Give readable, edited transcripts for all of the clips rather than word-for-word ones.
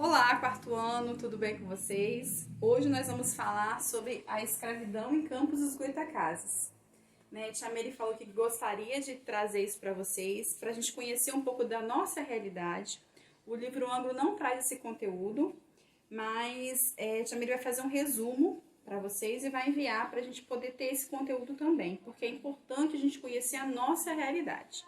Olá, quarto ano, tudo bem com vocês? Hoje nós vamos falar sobre a escravidão em Campos dos Goytacazes. Tia Mary falou que gostaria de trazer isso para vocês, para a gente conhecer um pouco da nossa realidade. O livro Anglo não traz esse conteúdo, mas Tia Mary vai fazer um resumo para vocês e vai enviar para a gente poder ter esse conteúdo também, porque é importante a gente conhecer a nossa realidade.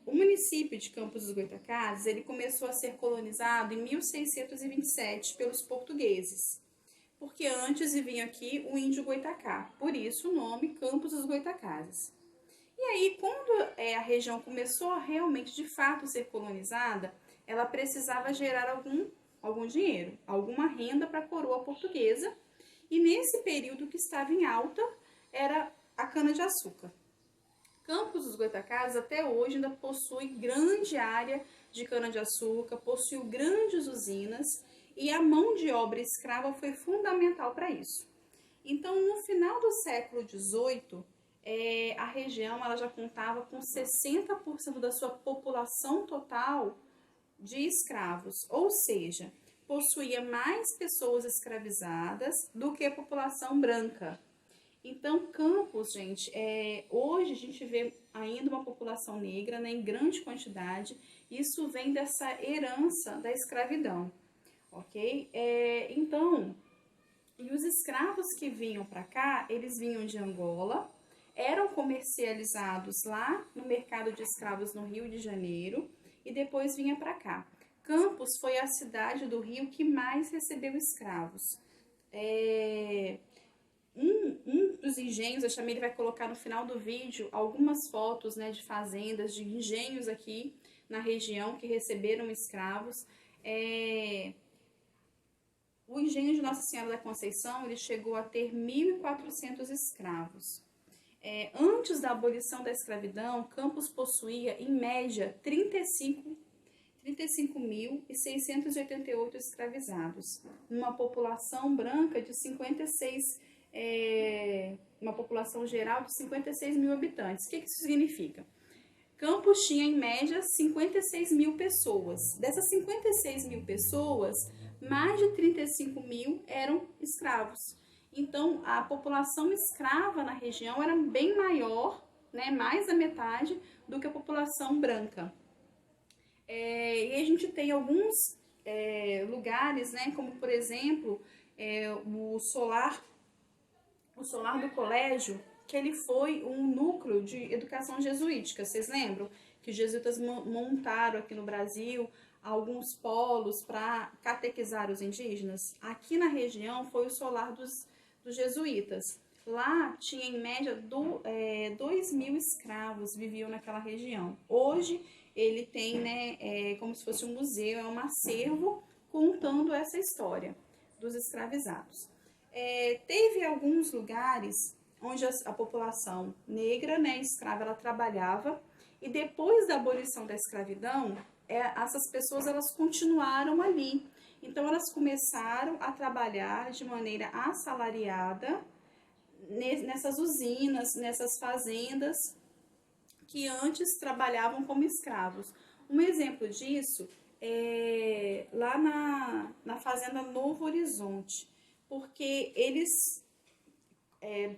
O município de Campos dos Goytacazes, ele começou a ser colonizado em 1627 pelos portugueses, porque antes vivia aqui o índio Goitacá, por isso o nome Campos dos Goytacazes. E aí, quando a região começou a realmente, de fato, ser colonizada, ela precisava gerar algum dinheiro, alguma renda para a coroa portuguesa, e nesse período que estava em alta era a cana-de-açúcar. Campos dos Goytacazes até hoje ainda possui grande área de cana-de-açúcar, possuiu grandes usinas e a mão de obra escrava foi fundamental para isso. Então, no final do século XVIII, a região ela já contava com 60% da sua população total de escravos, ou seja, possuía mais pessoas escravizadas do que a população branca. Então, Campos, gente, hoje a gente vê ainda uma população negra, né, em grande quantidade. Isso vem dessa herança da escravidão, ok? Então, e os escravos que vinham para cá, eles vinham de Angola, eram comercializados lá no mercado de escravos no Rio de Janeiro e depois vinha para cá. Campos foi a cidade do Rio que mais recebeu escravos. Um dos engenhos, a Chamele vai colocar no final do vídeo algumas fotos, né, de fazendas, de engenhos aqui na região que receberam escravos. O engenho de Nossa Senhora da Conceição, ele chegou a ter 1.400 escravos. Antes da abolição da escravidão, Campos possuía, em média, 35.688 escravizados, numa população branca de 56, uma população geral de 56 mil habitantes. O que isso significa? Campos tinha, em média, 56 mil pessoas. Dessas 56 mil pessoas, mais de 35 mil eram escravos. Então, a população escrava na região era bem maior, né, mais da metade, do que a população branca. E a gente tem alguns lugares, né, como, por exemplo, o solar do colégio, que ele foi um núcleo de educação jesuítica. Vocês lembram que os jesuítas montaram aqui no Brasil alguns polos para catequizar os indígenas? Aqui na região foi o solar dos jesuítas. Lá tinha em média 2.000 escravos viviam naquela região. Hoje ele tem, né, como se fosse um museu, é um acervo contando essa história dos escravizados. Teve alguns lugares onde a população negra, né, escrava, ela trabalhava, e depois da abolição da escravidão, essas pessoas elas continuaram ali. Então elas começaram a trabalhar de maneira assalariada nessas usinas, nessas fazendas que antes trabalhavam como escravos. Um exemplo disso é lá na fazenda Novo Horizonte, porque eles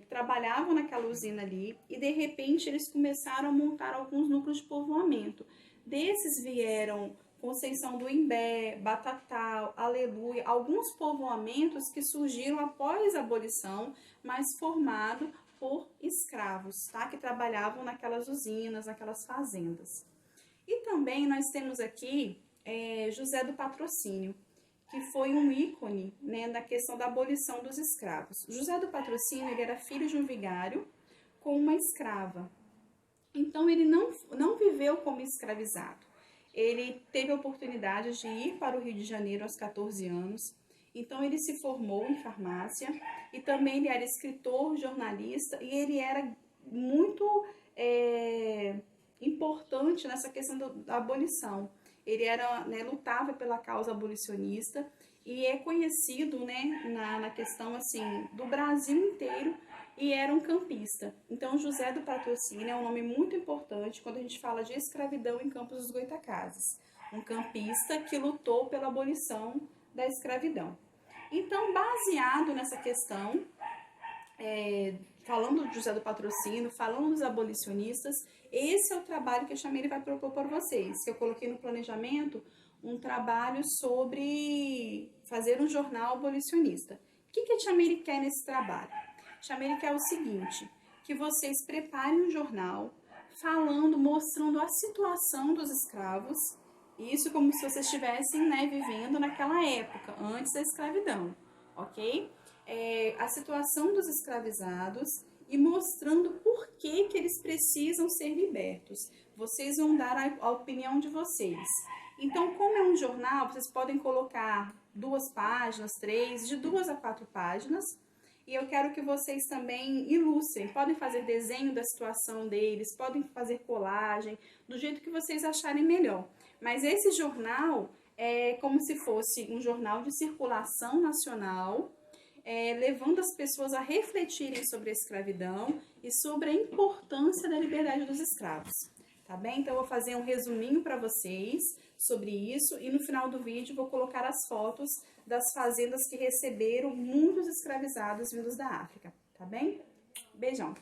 trabalhavam naquela usina ali e de repente eles começaram a montar alguns núcleos de povoamento. Desses vieram Conceição do Imbé, Batatal, Aleluia, alguns povoamentos que surgiram após a abolição, mas formado por escravos, tá? Que trabalhavam naquelas usinas, naquelas fazendas. E também nós temos aqui José do Patrocínio, que foi um ícone, né, na questão da abolição dos escravos. José do Patrocínio, ele era filho de um vigário com uma escrava. Então, ele não viveu como escravizado. Ele teve a oportunidade de ir para o Rio de Janeiro aos 14 anos. Então, ele se formou em farmácia e também ele era escritor, jornalista, e ele era muito importante nessa questão da abolição. Ele era, né, lutava pela causa abolicionista e é conhecido, né, na questão assim do Brasil inteiro, e era um campista. Então, José do Patrocínio é um nome muito importante quando a gente fala de escravidão em Campos dos Goytacazes. um campista que lutou pela abolição da escravidão. Então, baseado nessa questão, falando de José do Patrocínio, falando dos abolicionistas, esse é o trabalho que a Chameli vai propor para vocês, que eu coloquei no planejamento, um trabalho sobre fazer um jornal abolicionista. O que a Chameli quer nesse trabalho? A Chameli quer o seguinte, que vocês preparem um jornal falando, mostrando a situação dos escravos, isso como se vocês estivessem, né, vivendo naquela época, antes da escravidão, ok? A situação dos escravizados e mostrando por que eles precisam ser libertos. Vocês vão dar a opinião de vocês. Então, como é um jornal, vocês podem colocar 2 páginas, 3, de 2 a 4 páginas. E eu quero que vocês também ilustrem, podem fazer desenho da situação deles, podem fazer colagem, do jeito que vocês acharem melhor. Mas esse jornal é como se fosse um jornal de circulação nacional, levando as pessoas a refletirem sobre a escravidão e sobre a importância da liberdade dos escravos. Tá bem? Então, eu vou fazer um resuminho para vocês sobre isso e no final do vídeo vou colocar as fotos das fazendas que receberam muitos escravizados vindos da África. Tá bem? Beijão!